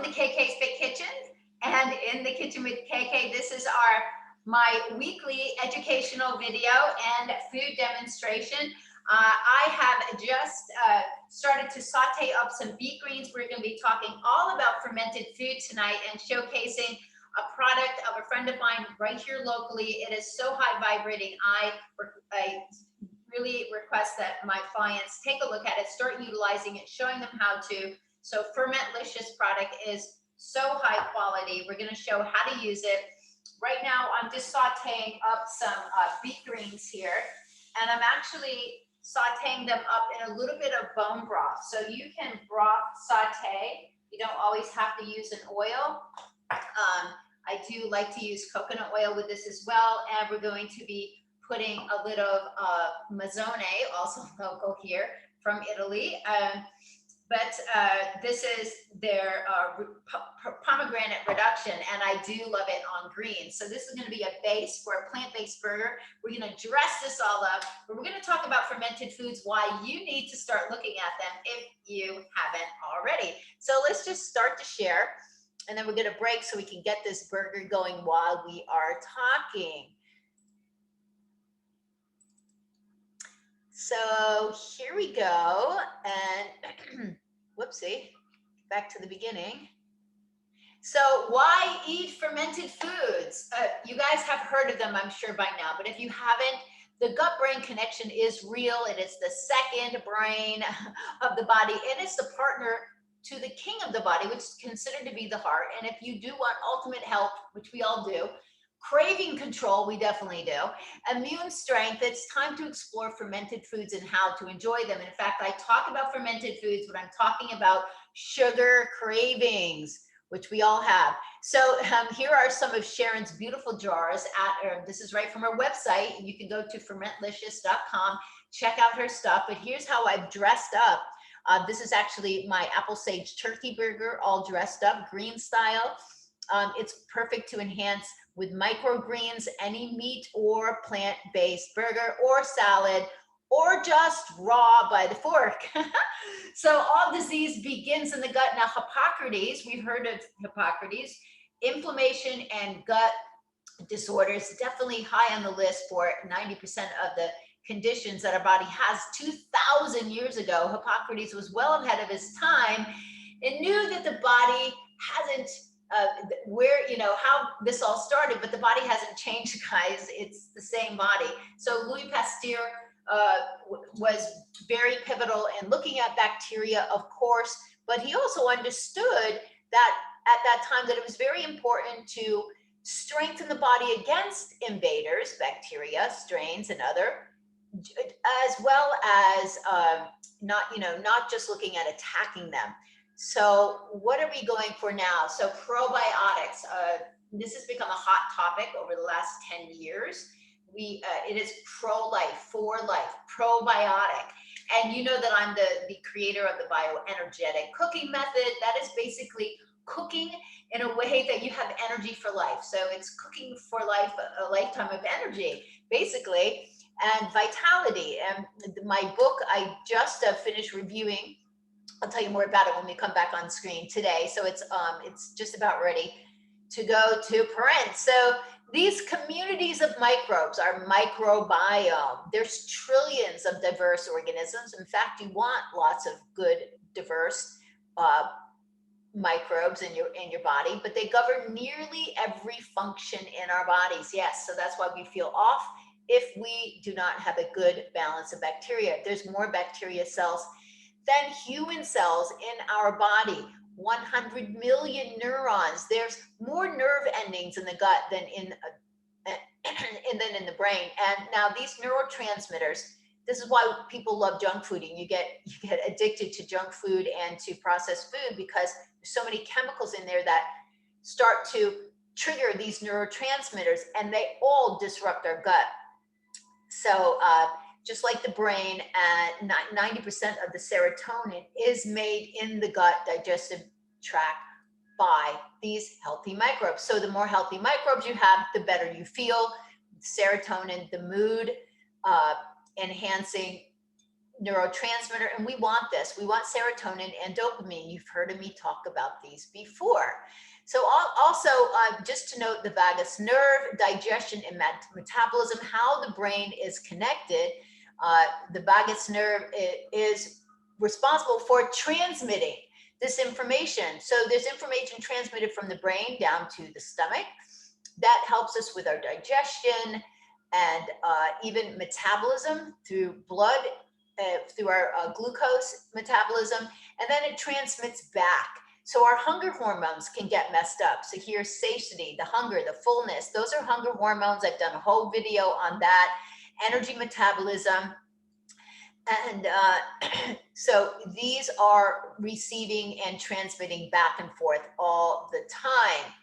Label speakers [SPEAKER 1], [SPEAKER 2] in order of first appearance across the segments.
[SPEAKER 1] to KK's Fit Kitchen, and in the kitchen with KK, this is my weekly educational video and food demonstration. I have just started to saute up some beet greens. We're going to be talking all about fermented food tonight and showcasing a product of a friend of mine right here locally. It is so high vibrating. I really request that my clients take a look at it, start utilizing it, showing them how to. So Fermentlicious product is so high quality. We're going to show how to use it. Right now, I'm just sauteing up some beet greens here, and I'm actually sauteing them up in a little bit of bone broth. So you can broth saute. You don't always have to use an oil. I do like to use coconut oil with this as well, and we're going to be putting a little mazzone, also local here from Italy. But this is their pomegranate reduction, and I do love it on greens. So this is going to be a base for a plant-based burger. We're going to dress this all up, but we're going to talk about fermented foods, why you need to start looking at them if you haven't already. So let's just start to share, and then we're going to break so we can get this burger going while we are talking. So here we go, and whoopsie, back to the beginning. So why eat fermented foods? You guys have heard of them, I'm sure by now, but if you haven't, the gut-brain connection is real. It is the second brain of the body, and it's the partner to the king of the body, which is considered to be the heart. And if you do want ultimate health, which we all do, craving control, we definitely do, immune strength, it's time to explore fermented foods and how to enjoy them. In fact, I talk about fermented foods when I'm talking about sugar cravings, which we all have. So here are some of Sharon's beautiful jars. This is right from her website. You can go to fermentlicious.com, check out her stuff. But here's how I've dressed up. This is actually my apple sage turkey burger, all dressed up, green style. It's perfect to enhance with microgreens, any meat or plant-based burger or salad, or just raw by the fork. So all disease begins in the gut. Now, Hippocrates, we've heard of Hippocrates, inflammation and gut disorders, definitely high on the list for 90% of the conditions that our body has. 2,000 years ago, Hippocrates was well ahead of his time and knew that the body hasn't how this all started, but the body hasn't changed, guys. It's the same body. So Louis Pasteur was very pivotal in looking at bacteria, of course, but he also understood that at that time that it was very important to strengthen the body against invaders, bacteria, strains, and other, as well as not just looking at attacking them. So what are we going for now? So probiotics, this has become a hot topic over the last 10 years. It is pro-life, for life, probiotic. And you know that I'm the creator of the bioenergetic cooking method. That is basically cooking in a way that you have energy for life. So it's cooking for life, a lifetime of energy, basically, and vitality. And my book, I just finished reviewing. I'll tell you more about it when we come back on screen today. So it's just about ready to go to print. So these communities of microbes are microbiome. There's trillions of diverse organisms. In fact, you want lots of good, diverse microbes in your body, but they govern nearly every function in our bodies. Yes, so that's why we feel off if we do not have a good balance of bacteria. There's more bacteria cells than human cells in our body. 100 million neurons. There's more nerve endings in the gut than in the brain. And now these neurotransmitters, this is why people love junk food, and you get addicted to junk food and to processed food, because there's so many chemicals in there that start to trigger these neurotransmitters, and they all disrupt our gut. So just like the brain, 90% of the serotonin is made in the gut digestive tract by these healthy microbes. So the more healthy microbes you have, the better you feel. Serotonin, the mood enhancing neurotransmitter, and we want this. We want serotonin and dopamine. You've heard of me talk about these before. So also, just to note the vagus nerve, digestion and metabolism, how the brain is connected. The vagus nerve is responsible for transmitting this information. So there's information transmitted from the brain down to the stomach. That helps us with our digestion and even metabolism through blood, through our glucose metabolism, and then it transmits back. So our hunger hormones can get messed up. So here's satiety, the hunger, the fullness. Those are hunger hormones. I've done a whole video on that. Energy metabolism. And so these are receiving and transmitting back and forth all the time.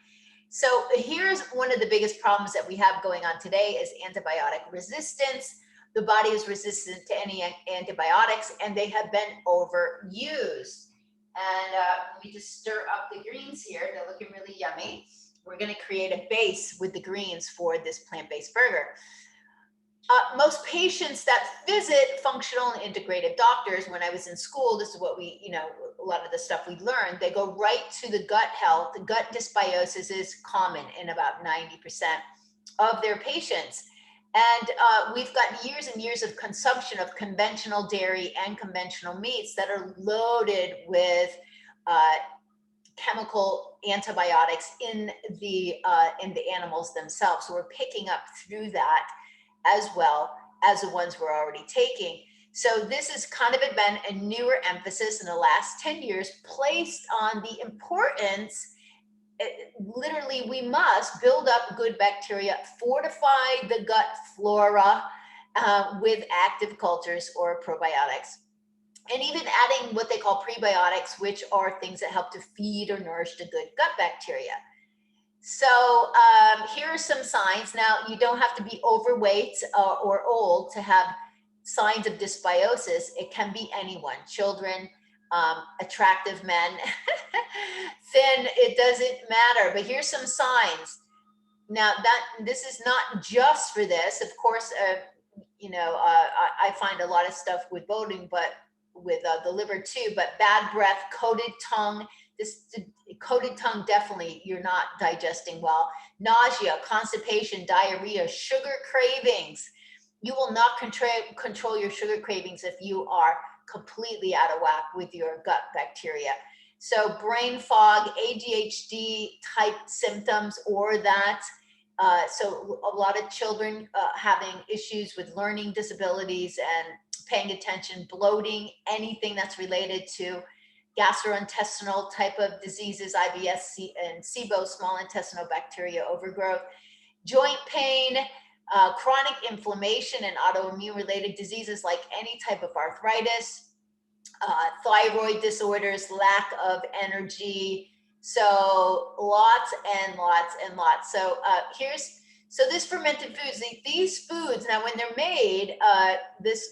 [SPEAKER 1] So here's one of the biggest problems that we have going on today is antibiotic resistance. The body is resistant to any antibiotics, and they have been overused. And let me just stir up the greens here. They're looking really yummy. We're going to create a base with the greens for this plant-based burger. Most patients that visit functional and integrative doctors, when I was in school, this is what we, a lot of the stuff we learned, they go right to the gut health. The gut dysbiosis is common in about 90% of their patients. And we've got years and years of consumption of conventional dairy and conventional meats that are loaded with chemical antibiotics in the animals themselves. So we're picking up through that as well as the ones we're already taking. So this has kind of been a newer emphasis in the last 10 years placed on the importance. Literally, we must build up good bacteria, fortify the gut flora with active cultures or probiotics. And even adding what they call prebiotics, which are things that help to feed or nourish the good gut bacteria. So here are some signs. Now, you don't have to be overweight or old to have signs of dysbiosis. It can be anyone, children, attractive men, thin, it doesn't matter. But here's some signs. Now, this is not just for this. Of course, I find a lot of stuff with bloating, but with the liver too, but bad breath, coated tongue. This coated tongue, definitely you're not digesting well. Nausea, constipation, diarrhea, sugar cravings. You will not control your sugar cravings if you are completely out of whack with your gut bacteria. So brain fog, ADHD type symptoms, or that. So a lot of children having issues with learning disabilities and paying attention, bloating, anything that's related to gastrointestinal type of diseases, IBS and SIBO, small intestinal bacteria overgrowth, joint pain, chronic inflammation and autoimmune related diseases like any type of arthritis, thyroid disorders, lack of energy. So lots and lots and lots. So so this fermented foods, these foods, now when they're made,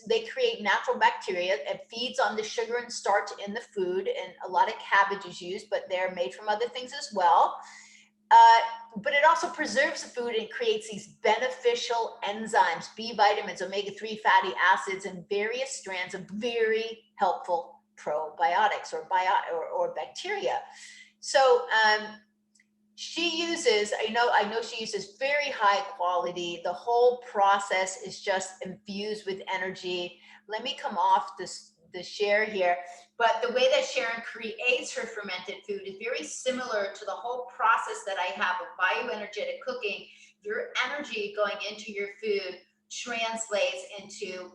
[SPEAKER 1] they create natural bacteria. It feeds on the sugar and starch in the food, and a lot of cabbage is used, but they're made from other things as well. But it also preserves the food and creates these beneficial enzymes, B vitamins, omega-3 fatty acids, and various strands of very helpful probiotics or bacteria. So she uses, I know she uses very high quality. The whole process is just infused with energy. Let me come off the share here. But the way that Sharon creates her fermented food is very similar to the whole process that I have of bioenergetic cooking. Your energy going into your food translates into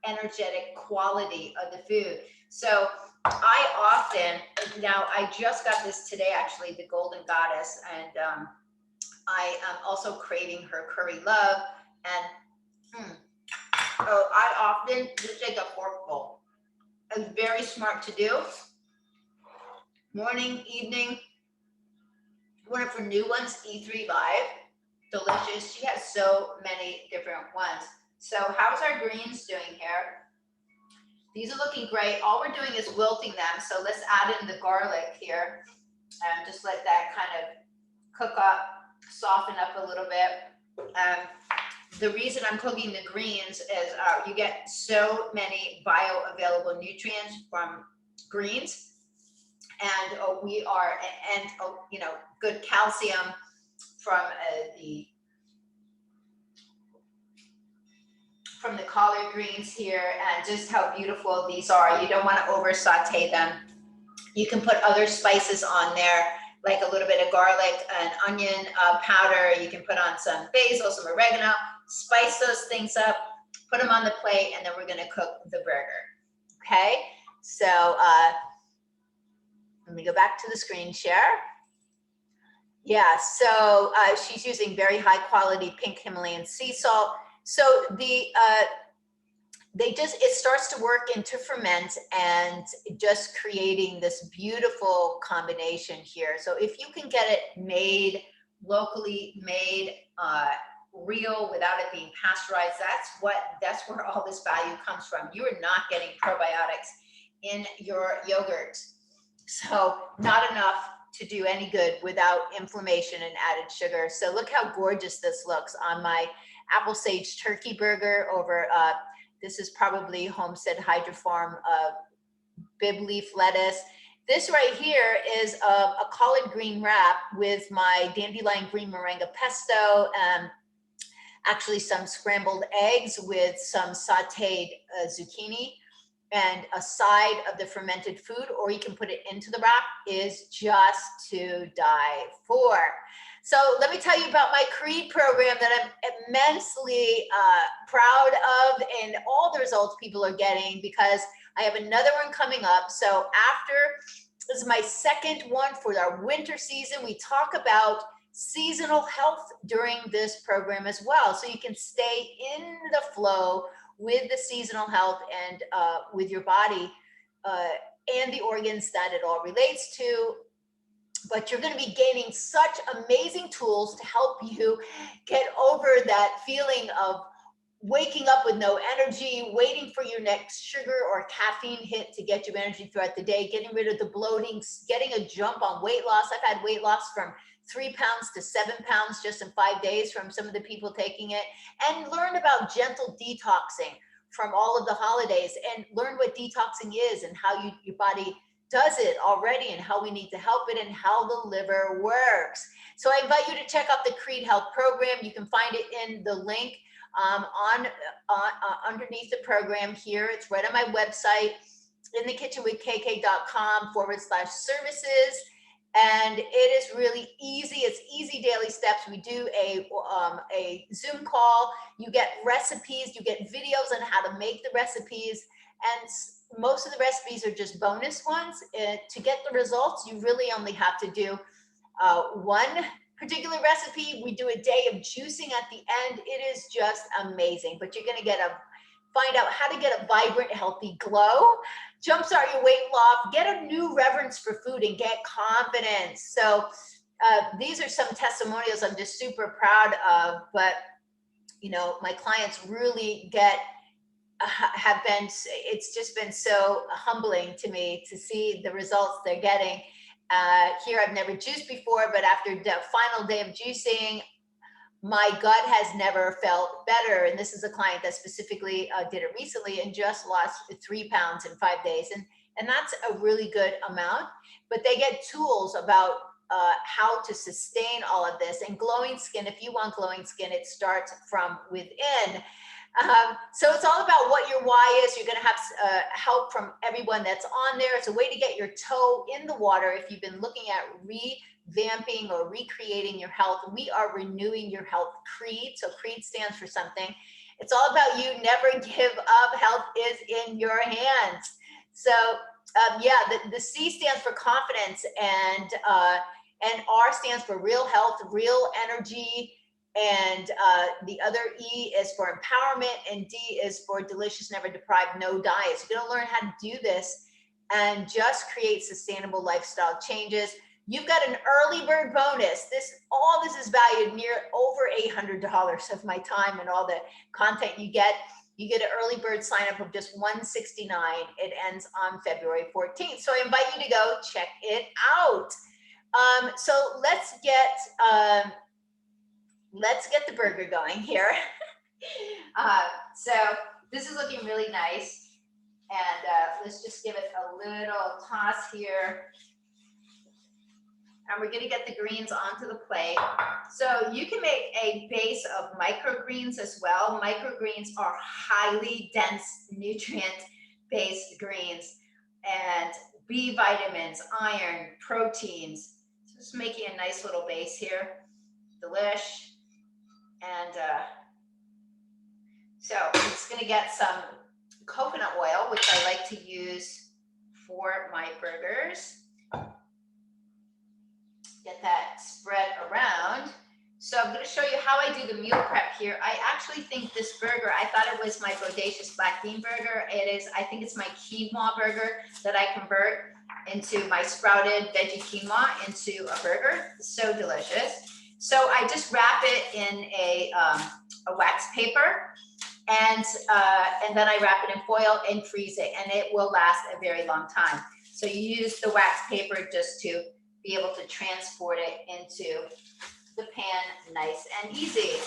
[SPEAKER 1] energetic quality of the food. So I often, now I just got this today, actually, the Golden Goddess, and I am also craving her curry love. And so I often just take a forkful. It's very smart to do. Morning, evening. One of her new ones, E3 Live. Delicious. She has so many different ones. So how's our greens doing here? These are looking great. All we're doing is wilting them. So let's add in the garlic here and just let that kind of cook up, soften up a little bit. the reason I'm cooking the greens is you get so many bioavailable nutrients from greens, and good calcium from the collard greens here, and just how beautiful these are. You don't want to over saute them. You can put other spices on there, like a little bit of garlic and onion powder. You can put on some basil, some oregano, spice those things up, put them on the plate, and then we're gonna cook the burger. Okay, so let me go back to the screen share. Yeah, so she's using very high quality pink Himalayan sea salt. So it starts to work into ferment and just creating this beautiful combination here. So if you can get it made, locally made, real, without it being pasteurized, that's where all this value comes from. You are not getting probiotics in your yogurt. So not enough to do any good without inflammation and added sugar. So look how gorgeous this looks on my apple sage turkey burger over, this is probably Homestead Hydrofarm bib leaf lettuce. This right here is a collard green wrap with my dandelion green moringa pesto, actually some scrambled eggs with some sautéed zucchini, and a side of the fermented food, or you can put it into the wrap, is just to die for. So let me tell you about my CREED program that I'm immensely proud of, and all the results people are getting, because I have another one coming up. So this is my second one for our winter season. We talk about seasonal health during this program as well. So you can stay in the flow with the seasonal health and with your body and the organs that it all relates to. But you're going to be gaining such amazing tools to help you get over that feeling of waking up with no energy, waiting for your next sugar or caffeine hit to get you energy throughout the day, getting rid of the bloating, getting a jump on weight loss. I've had weight loss from 3 pounds to 7 pounds just in 5 days from some of the people taking it, and learn about gentle detoxing from all of the holidays, and learn what detoxing is and how your body does it already, and how we need to help it, and how the liver works. So I invite you to check out the CREED Health program. You can find it in the link underneath the program here. It's right on my website, inthekitchenwithkk.com/services. And it is really easy. It's easy daily steps. We do a Zoom call. You get recipes, you get videos on how to make the recipes. And most of the recipes are just bonus ones. To get the results, you really only have to do one particular recipe. We do a day of juicing at the end. It is just amazing. But you're going to find out how to get a vibrant, healthy glow, jumpstart your weight loss, get a new reverence for food, and get confidence. So these are some testimonials I'm just super proud of. But my clients really it's just been so humbling to me to see the results they're getting. Here, I've never juiced before, but after the final day of juicing, my gut has never felt better. And this is a client that specifically did it recently and just lost 3 pounds in 5 days. And that's a really good amount, but they get tools about how to sustain all of this. And glowing skin, if you want glowing skin, it starts from within. So it's all about what your why is. You're going to have help from everyone that's on there. It's a way to get your toe in the water if you've been looking at revamping or recreating your health. We are renewing your health CREED. So CREED stands for something. It's all about you. Never give up. Health is in your hands. So the C stands for confidence, and R stands for real health, real energy. And the other E is for empowerment, and D is for delicious, never deprived, no diets. You're gonna learn how to do this and just create sustainable lifestyle changes. You've got an early bird bonus. All this is valued near over $800 of my time and all the content you get. You get an early bird sign up of just $169. It ends on February 14th. So I invite you to go check it out. So let's get the burger going here. So this is looking really nice. And let's just give it a little toss here. And we're gonna get the greens onto the plate. So you can make a base of microgreens as well. Microgreens are highly dense, nutrient-based greens, and B vitamins, iron, proteins. So just making a nice little base here. Delish. And so I'm just gonna get some coconut oil, which I like to use for my burgers. Get that spread around. So I'm going to show you how I do the meal prep here. I actually think this burger, I thought it was my bodacious black bean burger. It is, I think it's my quinoa burger that I convert into my sprouted veggie quinoa into a burger. So delicious. So I just wrap it in a wax paper, and then I wrap it in foil and freeze it, and it will last a very long time. So you use the wax paper just to be able to transport it into the pan nice and easy.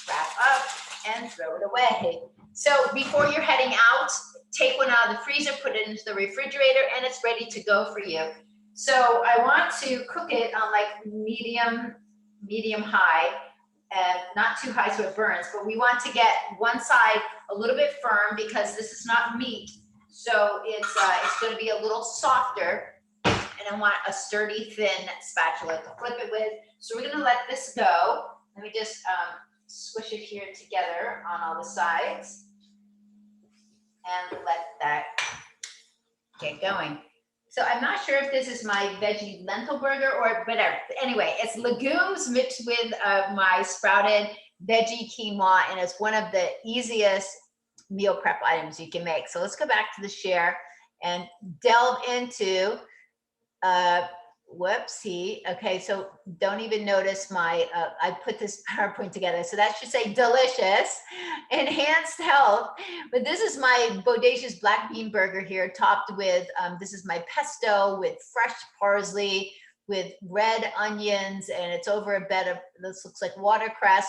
[SPEAKER 1] Wrap up and throw it away. So before you're heading out, take one out of the freezer, put it into the refrigerator, and it's ready to go for you. So I want to cook it on like medium high, and not too high so it burns, but we want to get one side a little bit firm because this is not meat. So it's going to be a little softer. And I want a sturdy, thin spatula to flip it with. So we're gonna let this go. Let me just squish it here together on all the sides and let that get going. So I'm not sure if this is my veggie lentil burger or whatever. Anyway, it's legumes mixed with my sprouted veggie quinoa, and it's one of the easiest meal prep items you can make. So let's go back to the share and delve into whoopsie. Okay, so don't even notice my, I put this PowerPoint together. So that should say delicious, enhanced health. But this is my bodacious black bean burger here, topped with, this is my pesto with fresh parsley, with red onions, and it's over a bed of, this looks like watercress.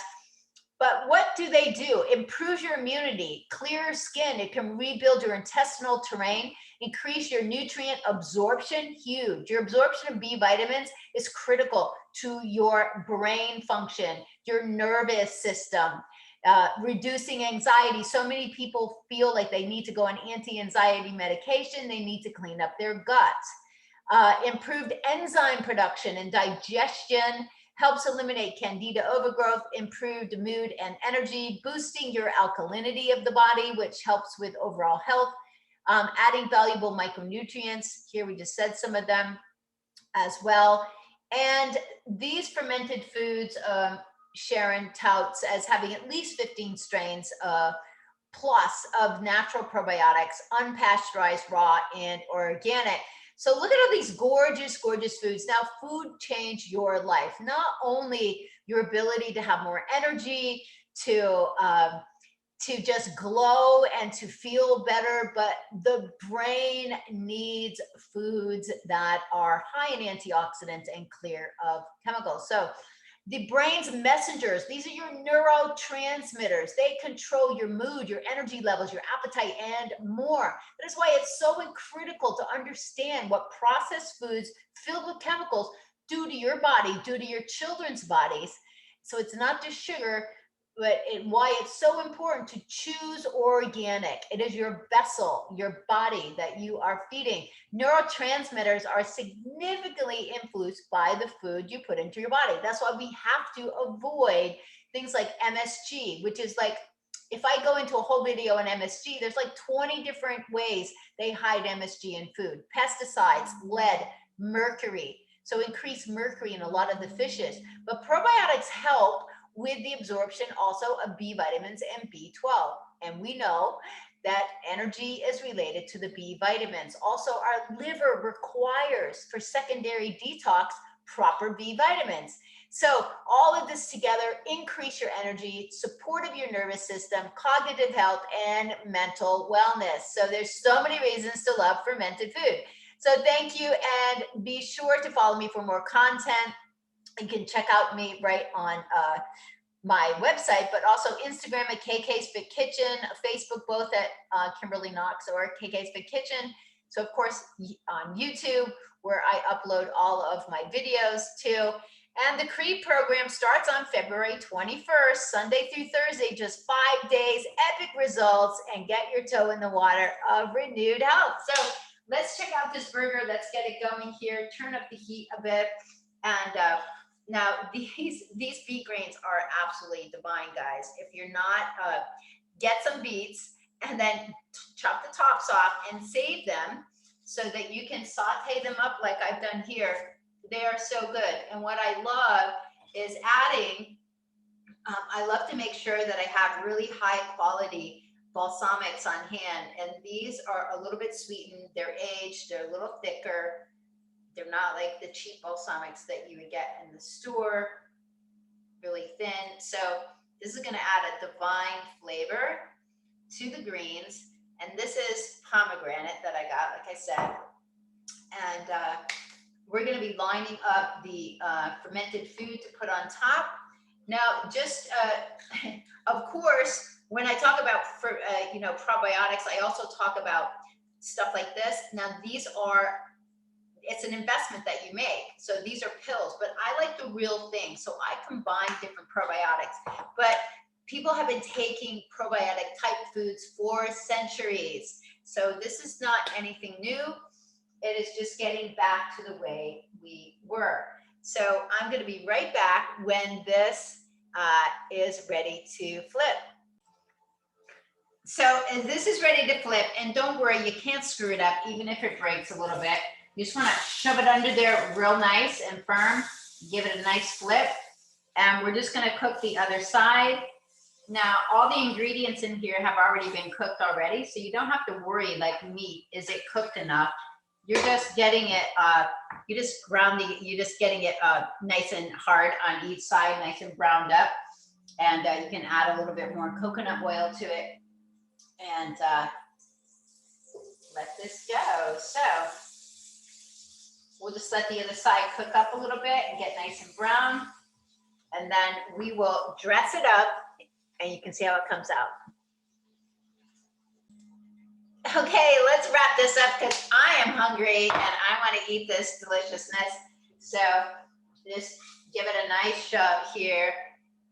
[SPEAKER 1] But what do they do? Improve your immunity, clear skin. It can rebuild your intestinal terrain, increase your nutrient absorption, huge. Your absorption of B vitamins is critical to your brain function, your nervous system, reducing anxiety. So many people feel like they need to go on anti-anxiety medication. They need to clean up their guts. Improved enzyme production and digestion, helps eliminate candida overgrowth, improved mood and energy, boosting your alkalinity of the body, which helps with overall health, adding valuable micronutrients. Here we just said some of them as well. And these fermented foods, Sharon touts as having at least 15 strains plus of natural probiotics, unpasteurized, raw, and organic. So look at all these gorgeous, gorgeous foods. Now, food changed your life, not only your ability to have more energy, to just glow and to feel better, but the brain needs foods that are high in antioxidants and clear of chemicals. So the brain's messengers, these are your neurotransmitters. They control your mood, your energy levels, your appetite, and more. That is why it's so critical to understand what processed foods filled with chemicals do to your body, do to your children's bodies. So it's not just sugar, but why it's so important to choose organic. It is your vessel, your body that you are feeding. Neurotransmitters are significantly influenced by the food you put into your body. That's why we have to avoid things like MSG, which is like, if I go into a whole video on MSG, there's like 20 different ways they hide MSG in food. Pesticides, lead, mercury. So increased mercury in a lot of the fishes. But probiotics help with the absorption also of B vitamins and B12. And we know that energy is related to the B vitamins. Also, our liver requires for secondary detox proper B vitamins. So all of this together increase your energy, support of your nervous system, cognitive health, and mental wellness. So there's so many reasons to love fermented food. So thank you, and be sure to follow me for more content. You can check out me right on my website, but also Instagram at KK's Fit Kitchen, Facebook, both at Kimberly Knox or KK's Fit Kitchen. So of course on YouTube, where I upload all of my videos too. And the CREED program starts on February 21st, Sunday through Thursday, just 5 days, epic results, and get your toe in the water of renewed health. So let's check out this burger. Let's get it going here. Turn up the heat a bit. And now these beet grains are absolutely divine, guys. If you're not, get some beets and then chop the tops off and save them so that you can saute them up like I've done here. They are so good. And what I love is adding, I love to make sure that I have really high quality balsamics on hand. And these are a little bit sweetened. They're aged. They're a little thicker. They're not like the cheap balsamics that you would get in the store, really thin. So this is going to add a divine flavor to the greens. And this is pomegranate that I got, like I said. And we're going to be lining up the fermented food to put on top. Now, just of course, when I talk about probiotics, I also talk about stuff like this. Now, these are, it's an investment that you make. So these are pills, but I like the real thing. So I combine different probiotics. But people have been taking probiotic type foods for centuries. So this is not anything new. It is just getting back to the way we were. So I'm going to be right back when this is ready to flip. So this is ready to flip, and don't worry, you can't screw it up even if it breaks a little bit. You just want to shove it under there real nice and firm, give it a nice flip, and we're just going to cook the other side. Now, all the ingredients in here have already been cooked already, so you don't have to worry like meat, is it cooked enough? You're just getting it, you're just getting it nice and hard on each side, nice and browned up. And you can add a little bit more coconut oil to it. And let this go. So we'll just let the other side cook up a little bit and get nice and brown. And then we will dress it up and you can see how it comes out. Okay, let's wrap this up because I am hungry and I want to eat this deliciousness. So just give it a nice shove here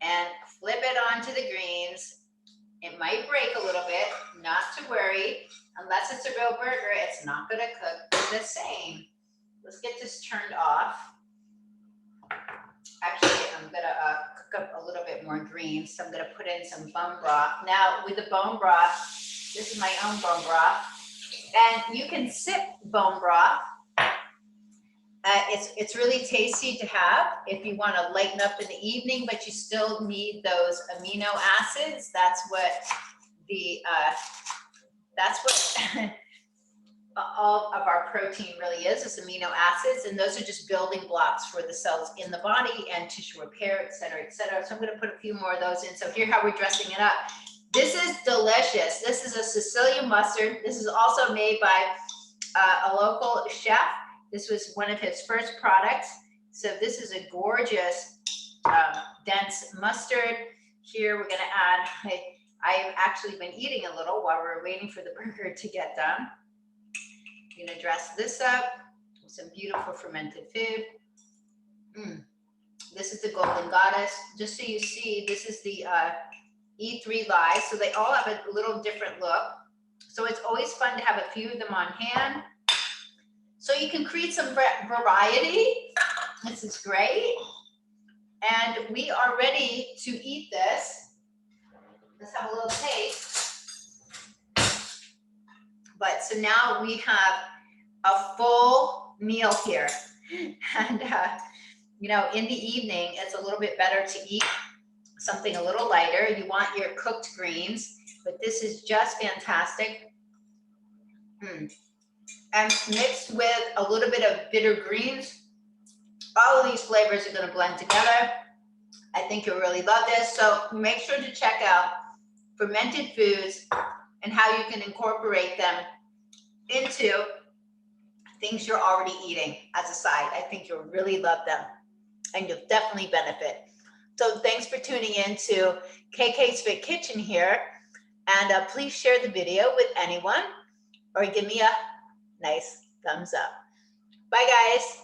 [SPEAKER 1] and flip it onto the greens. It might break a little bit, not to worry. Unless it's a real burger, it's not going to cook the same. Let's get this turned off. Actually, I'm going to cook up a little bit more greens. So I'm going to put in some bone broth. Now, with the bone broth, this is my own bone broth, and you can sip bone broth. It's really tasty to have if you want to lighten up in the evening, but you still need those amino acids. That's what all of our protein really is amino acids, and those are just building blocks for the cells in the body and tissue repair, et cetera, et cetera. So I'm going to put a few more of those in. So here's how we're dressing it up. This is delicious. This is a Sicilian mustard. This is also made by a local chef. This was one of his first products. So this is a gorgeous, dense mustard. Here we're gonna add, I've actually been eating a little while we're waiting for the burger to get done. I'm gonna dress this up with some beautiful fermented food. This is the Golden Goddess. Just so you see, this is the E3 Live. So they all have a little different look. So it's always fun to have a few of them on hand. So you can create some variety. This is great. And we are ready to eat this. Let's have a little taste. But so now we have a full meal here. And, you know, in the evening, it's a little bit better to eat something a little lighter. You want your cooked greens, but this is just fantastic. And mixed with a little bit of bitter greens, all of these flavors are going to blend together. I think you'll really love this. So make sure to check out Fermented Foods and how you can incorporate them into things you're already eating as a side. I think you'll really love them and you'll definitely benefit. So thanks for tuning in to KK's Fit Kitchen here. And please share the video with anyone or give me a nice thumbs up. Bye, guys.